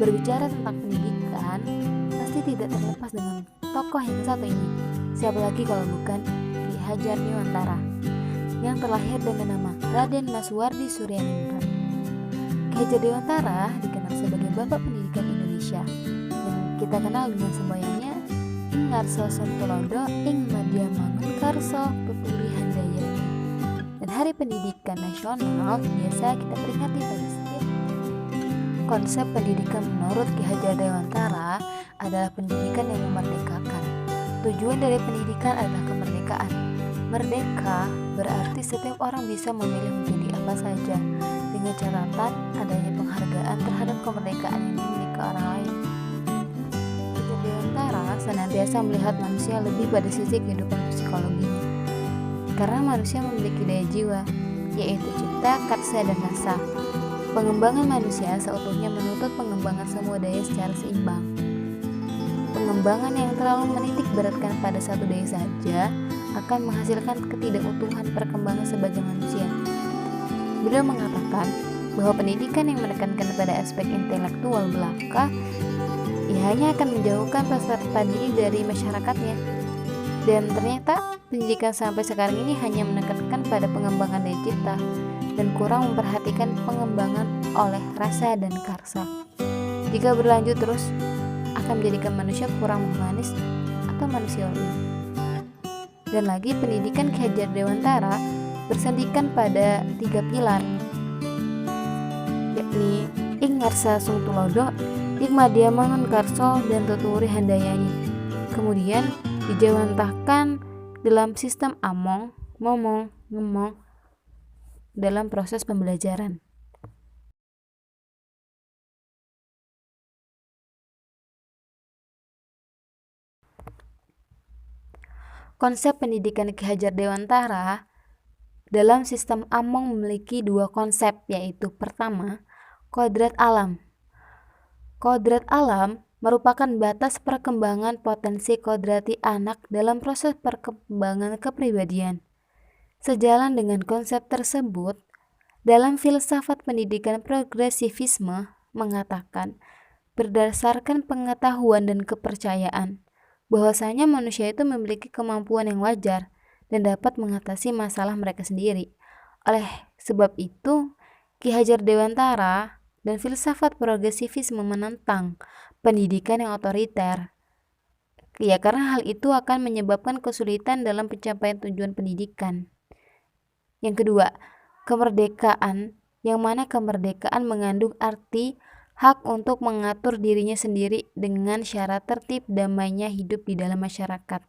Berbicara tentang pendidikan, pasti tidak terlepas dengan tokoh yang satu ini. Siapa lagi kalau bukan Ki Hajar Dewantara yang terlahir dengan nama Raden Maswardi Suryaningrat. Ki Hajar Dewantara dikenal sebagai Bapak Pendidikan Indonesia yang kita kenal dengan semboyannya Ing Ngarso Sontulodo Ing Madya Mangunkarso Tuturi Handayani. Dan Hari Pendidikan Nasional biasa kita peringati pada setiap. Konsep pendidikan menurut Ki Hajar Dewantara adalah pendidikan yang memerdekakan. Tujuan dari pendidikan adalah kemerdekaan. Merdeka berarti setiap orang bisa memilih menjadi apa saja, dengan catatan adanya penghargaan terhadap kemerdekaan yang dimiliki orang lain. Ki Hajar Dewantara senantiasa melihat manusia lebih pada sisi kehidupan psikologinya, karena manusia memiliki daya jiwa, yaitu cipta, karsa, dan rasa. Pengembangan manusia seutuhnya menuntut pengembangan semua daya secara seimbang. Pengembangan yang terlalu menitik beratkan pada satu daya saja akan menghasilkan ketidakutuhan perkembangan sebagai manusia. Beliau mengatakan bahwa pendidikan yang menekankan pada aspek intelektual belaka hanya akan menjauhkan peserta didik dari masyarakatnya. Dan ternyata pendidikan sampai sekarang ini hanya menekankan pada pengembangan daya cipta dan kurang memperhatikan pengembangan oleh rasa dan karsa. Jika berlanjut terus, akan menjadikan manusia kurang humanis atau manusiawi. Dan lagi, pendidikan Ki Hajar Dewantara bersandikan pada 3 pilar, yakni Ing Ngarsa Sungtulodo, Ing Madya Mangunkarso, dan Tuturi Handayani. Kemudian dijawantahkan dalam sistem among, momong, ngemong dalam proses pembelajaran. Konsep pendidikan Ki Hajar Dewantara dalam sistem among memiliki 2 konsep, yaitu pertama, kodrat alam. Kodrat alam merupakan batas perkembangan potensi kodrati anak dalam proses perkembangan kepribadian. Sejalan dengan konsep tersebut, dalam filsafat pendidikan progresivisme mengatakan, berdasarkan pengetahuan dan kepercayaan, bahwasanya manusia itu memiliki kemampuan yang wajar dan dapat mengatasi masalah mereka sendiri. Oleh sebab itu, Ki Hajar Dewantara dan filsafat progresivisme menentang pendidikan yang otoriter. Ya, karena hal itu akan menyebabkan kesulitan dalam pencapaian tujuan pendidikan. Yang kedua, kemerdekaan, yang mana kemerdekaan mengandung arti hak untuk mengatur dirinya sendiri dengan syarat tertib damainya hidup di dalam masyarakat.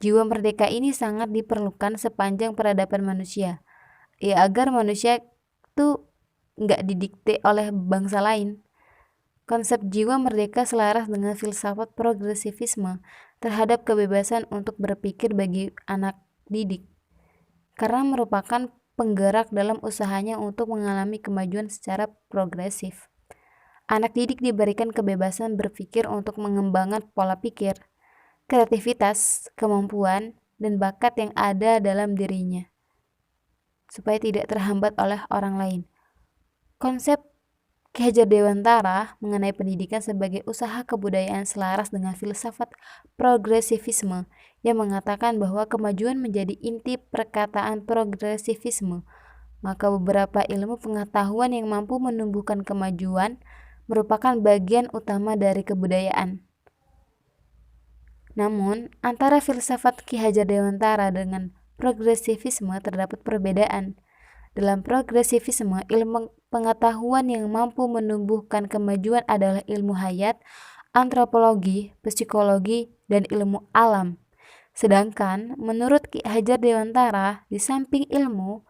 Jiwa merdeka ini sangat diperlukan sepanjang peradaban manusia, ya agar manusia itu nggak didikte oleh bangsa lain. Konsep jiwa merdeka selaras dengan filsafat progresivisme terhadap kebebasan untuk berpikir bagi anak didik, karena merupakan penggerak dalam usahanya untuk mengalami kemajuan secara progresif. Anak didik diberikan kebebasan berpikir untuk mengembangkan pola pikir, kreativitas, kemampuan, dan bakat yang ada dalam dirinya, supaya tidak terhambat oleh orang lain. Konsep Ki Hajar Dewantara mengenai pendidikan sebagai usaha kebudayaan selaras dengan filsafat progresivisme yang mengatakan bahwa kemajuan menjadi inti perkataan progresivisme, maka beberapa ilmu pengetahuan yang mampu menumbuhkan kemajuan merupakan bagian utama dari kebudayaan. Namun, antara filsafat Ki Hajar Dewantara dengan progresivisme terdapat perbedaan. Dalam progresivisme, ilmu pengetahuan yang mampu menumbuhkan kemajuan adalah ilmu hayat, antropologi, psikologi, dan ilmu alam. Sedangkan menurut Ki Hajar Dewantara, di samping ilmu,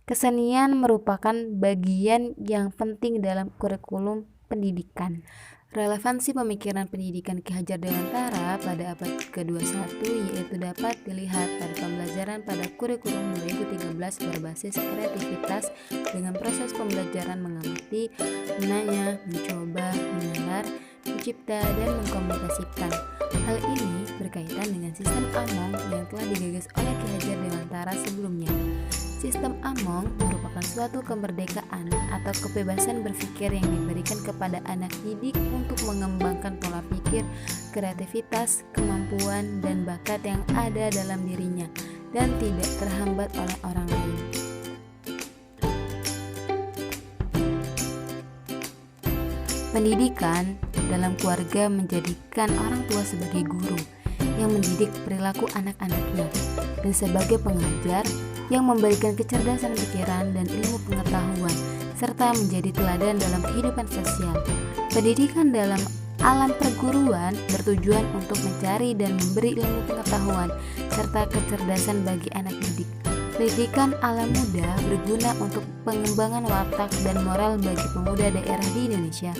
kesenian merupakan bagian yang penting dalam kurikulum pendidikan. Relevansi pemikiran pendidikan Ki Hajar Dewantara pada abad ke-21 yaitu dapat dilihat pada pembelajaran pada kurikulum 2013 berbasis kreativitas dengan proses pembelajaran mengamati, menanya, mencoba, menalar, mencipta, dan mengkomunikasikan. Hal ini berkaitan dengan sistem among yang telah digagas oleh Ki Hajar Dewantara sebelumnya. Sistem Among merupakan suatu kemerdekaan atau kebebasan berpikir yang diberikan kepada anak didik untuk mengembangkan pola pikir, kreativitas, kemampuan, dan bakat yang ada dalam dirinya dan tidak terhambat oleh orang lain. Pendidikan dalam keluarga menjadikan orang tua sebagai guru yang mendidik perilaku anak-anaknya dan sebagai pengajar yang memberikan kecerdasan pikiran dan ilmu pengetahuan serta menjadi teladan dalam kehidupan sosial. Pendidikan dalam alam perguruan bertujuan untuk mencari dan memberi ilmu pengetahuan serta kecerdasan bagi anak didik. Pendidikan alam muda berguna untuk pengembangan watak dan moral bagi pemuda daerah di Indonesia.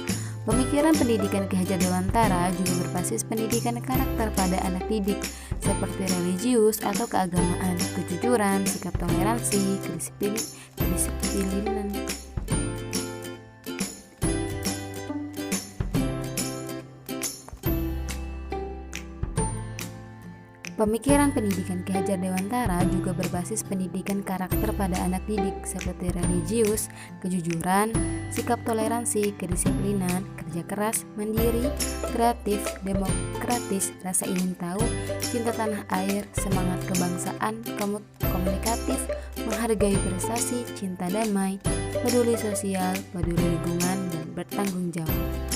Pemikiran pendidikan Ki Hajar Dewantara juga berbasis pendidikan karakter pada anak didik seperti religius atau keagamaan, kejujuran, sikap toleransi, kedisiplinan. Pemikiran pendidikan Ki Hajar Dewantara juga berbasis pendidikan karakter pada anak didik seperti religius, kejujuran, sikap toleransi, kedisiplinan, kerja keras, mandiri, kreatif, demokratis, rasa ingin tahu, cinta tanah air, semangat kebangsaan, komunikatif, menghargai prestasi, cinta damai, peduli sosial, peduli lingkungan, dan bertanggung jawab.